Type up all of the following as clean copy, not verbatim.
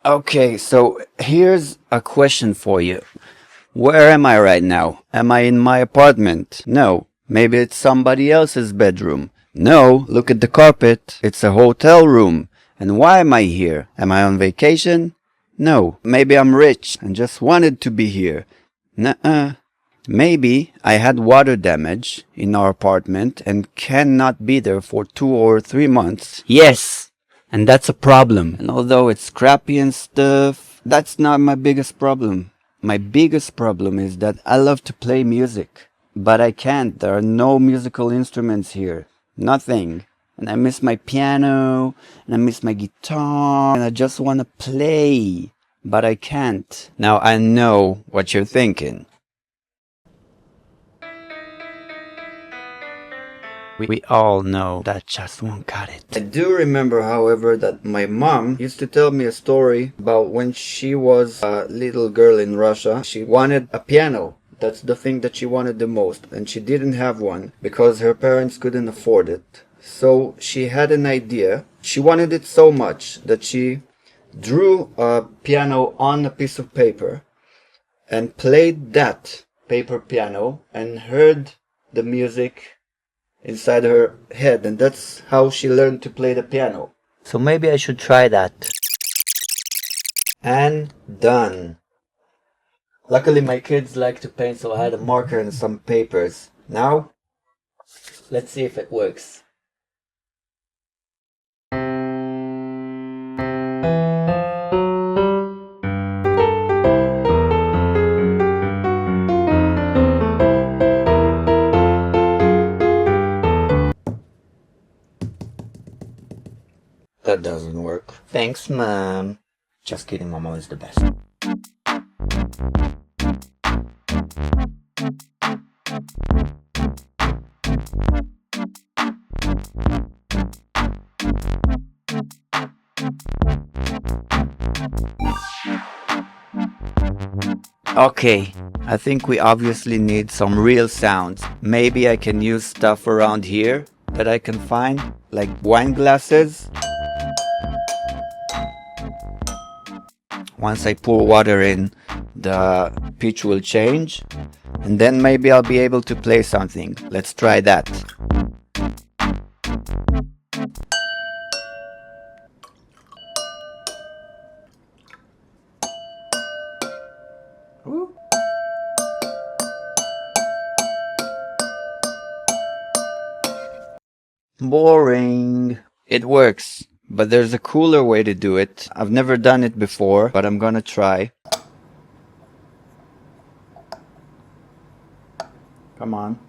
Okay, so here's a question for you. Where am I right now? Am I in my apartment? No. Maybe it's somebody else's bedroom. No, look at the carpet. It's a hotel room. And why am I here? Am I on vacation? No. Maybe I'm rich and just wanted to be here. Nuh-uh. Maybe I had water damage in our apartment and cannot be there for 2 or 3 months. Yes, and that's a problem. And although it's crappy and stuff, that's not my biggest problem. My biggest problem is that I love to play music, but I can't. There are no musical instruments here. Nothing. And I miss my piano, and I miss my guitar, and I just want to play, but I can't. Now I know what you're thinking. We all know that just won't cut it. I do remember, however, that my mom used to tell me a story about when she was a little girl in Russia. She wanted a piano. That's the thing that she wanted the most. And she didn't have one because her parents couldn't afford it. So she had an idea. She wanted it so much that she drew a piano on a piece of paper and played that paper piano and heard the music inside her head, and that's how she learned to play the piano. So maybe I should try that. And done. Luckily my kids like to paint, so I had a marker and some papers. Now, let's see if it works. That doesn't work. Thanks, Mom. Just kidding, Mama is the best. Okay, I think we obviously need some real sounds. Maybe I can use stuff around here that I can find, like wine glasses. Once I pour water in, the pitch will change, and then maybe I'll be able to play something. Let's try that. Ooh. Boring. It works. But there's a cooler way to do it. I've never done it before, but I'm gonna try. Come on.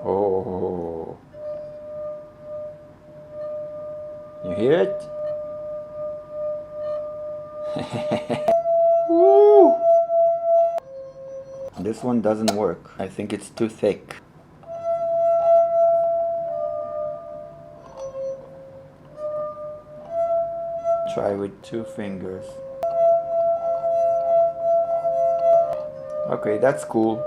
Oh. You hear it? Woo! This one doesn't work. I think it's too thick. Try with 2 fingers. Okay, that's cool.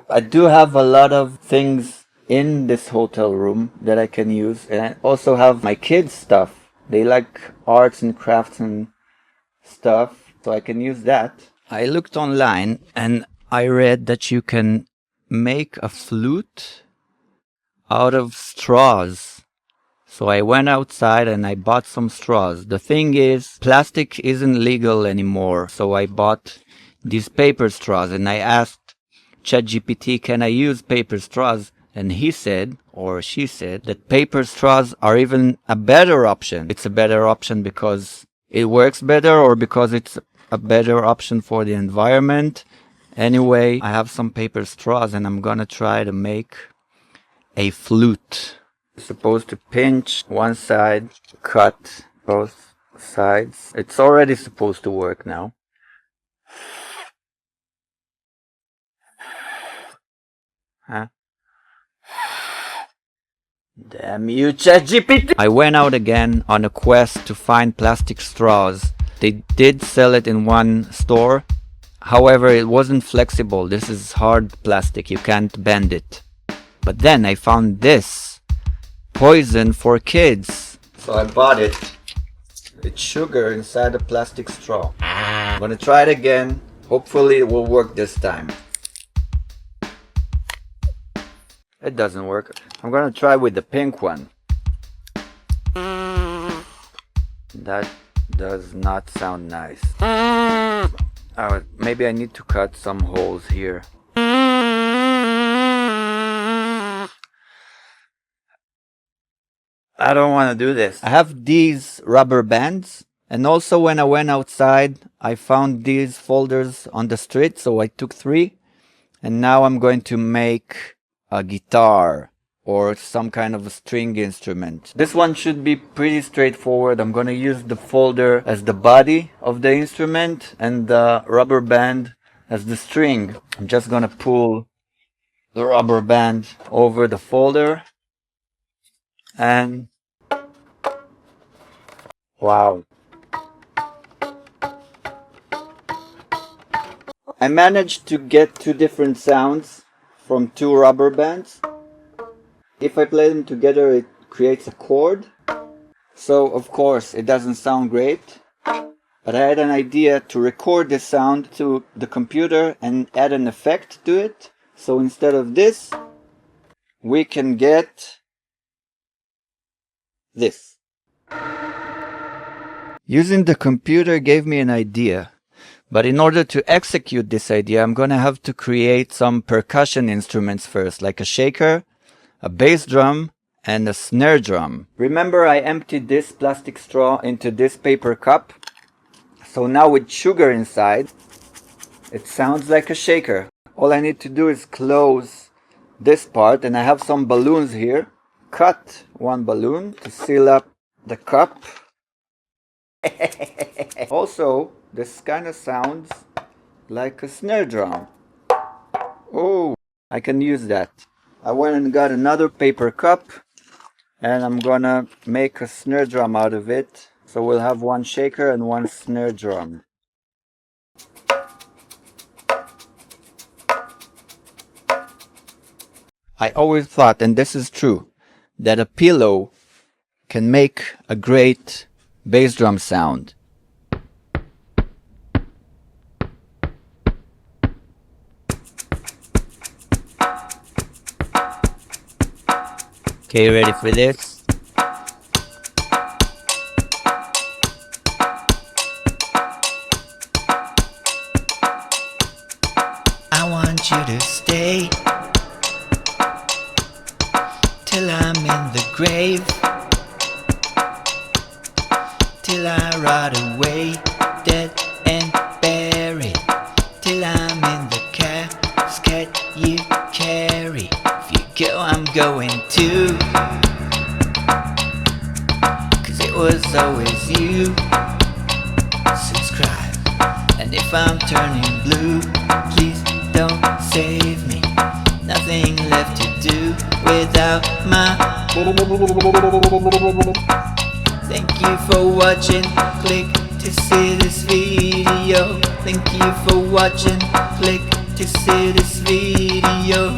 I do have a lot of things in this hotel room that I can use, and I also have my kids' stuff. They like arts and crafts and stuff, so I can use that. I looked online and I read that you can make a flute out of straws. So I went outside and I bought some straws. The thing is, plastic isn't legal anymore. So I bought these paper straws and I asked ChatGPT, can I use paper straws? And he said, or she said, that paper straws are even a better option. It's a better option because it works better or because it's a better option for the environment. Anyway, I have some paper straws and I'm gonna try to make a flute. Supposed to pinch one side, cut both sides. It's already supposed to work now. Huh? Damn you, ChatGPT! I went out again on a quest to find plastic straws. They did sell it in one store. However, it wasn't flexible. This is hard plastic. You can't bend it. But then I found this. Poison for kids. So I bought it. It's sugar inside a plastic straw. I'm gonna try it again. Hopefully it will work this time. It doesn't work. I'm gonna try with the pink one. That does not sound nice. Maybe I need to cut some holes here. I don't want to do this. I have these rubber bands, and also when I went outside, I found these folders on the street, so I took 3, and now I'm going to make a guitar or some kind of a string instrument. This one should be pretty straightforward. I'm going to use the folder as the body of the instrument and the rubber band as the string. I'm just going to pull the rubber band over the folder. And wow. I managed to get 2 different sounds from 2 rubber bands. If I play them together, it creates a chord. So of course it doesn't sound great, but I had an idea to record the sound to the computer and add an effect to it. So instead of this, we can get this. Using the computer gave me an idea, but in order to execute this idea, I'm gonna have to create some percussion instruments first, like a shaker, a bass drum, and a snare drum. Remember, I emptied this plastic straw into this paper cup, so now with sugar inside, it sounds like a shaker. All I need to do is close this part, and I have some balloons here. Cut 1 balloon to seal up the cup. Also, this kind of sounds like a snare drum. Oh, I can use that. I went and got another paper cup, and I'm gonna make a snare drum out of it. So we'll have 1 shaker and 1 snare drum. I always thought, and this is true, that a pillow can make a great bass drum sound. Okay, ready for this? I want you to stay till I'm in the grave, till I rot away, dead and buried, till I'm in the casket you carry. If you go, I'm going too, 'cause it was always you. Subscribe, and if I'm turning blue, please don't save me. Nothing left to do without my. Thank you for watching. Click to see this video. Thank you for watching. Click to see this video.